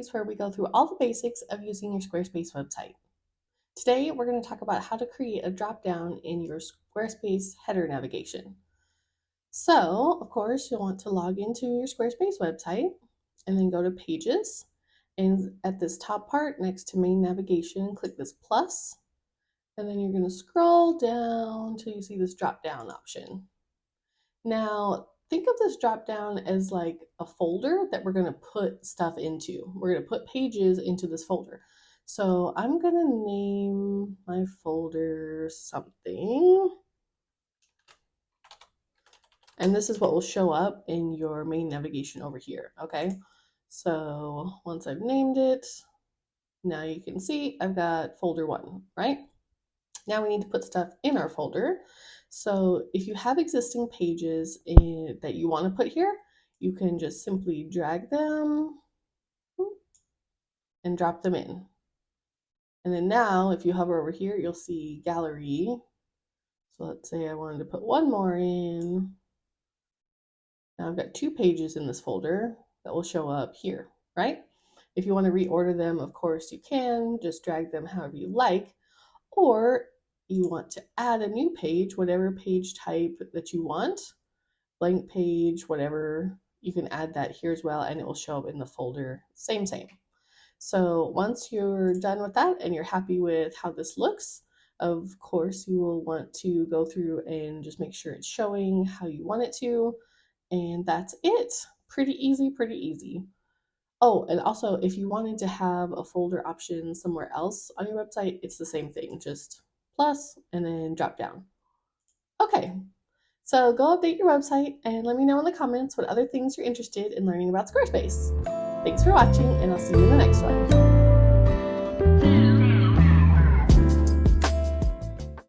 Squarespace, where we go through all the basics of using your Squarespace website. Today, we're going to talk about how to create a drop-down in your Squarespace header navigation. So, of course, you'll want to log into your Squarespace website and then go to Pages. And at this top part next to Main Navigation, click this plus, and then you're going to scroll down till you see this drop-down option. Now, think of this drop down as like a folder that we're going to put stuff into. We're going to put pages into this folder. So I'm going to name my folder something. And this is what will show up in your main navigation over here, okay? So once I've named it, now you can see I've got folder 1, right? Now we need to put stuff in our folder. So if you have existing pages that you want to put here, you can just simply drag them and drop them in. And then now if you hover over here, you'll see gallery. So let's say I wanted to put one more in. Now I've got 2 pages in this folder that will show up here, right? If you want to reorder them, of course you can. Just drag them however you like. Or you want to add a new page, whatever page type that you want, blank page, whatever, you can add that here as well, and it will show up in the folder, same. So once you're done with that and you're happy with how this looks, of course you will want to go through and just make sure it's showing how you want it to, and that's it. Pretty easy. Oh, and also if you wanted to have a folder option somewhere else on your website, it's the same thing, just plus and then drop down. Okay, so go update your website and let me know in the comments what other things you're interested in learning about Squarespace. Thanks for watching, and I'll see you in the next one.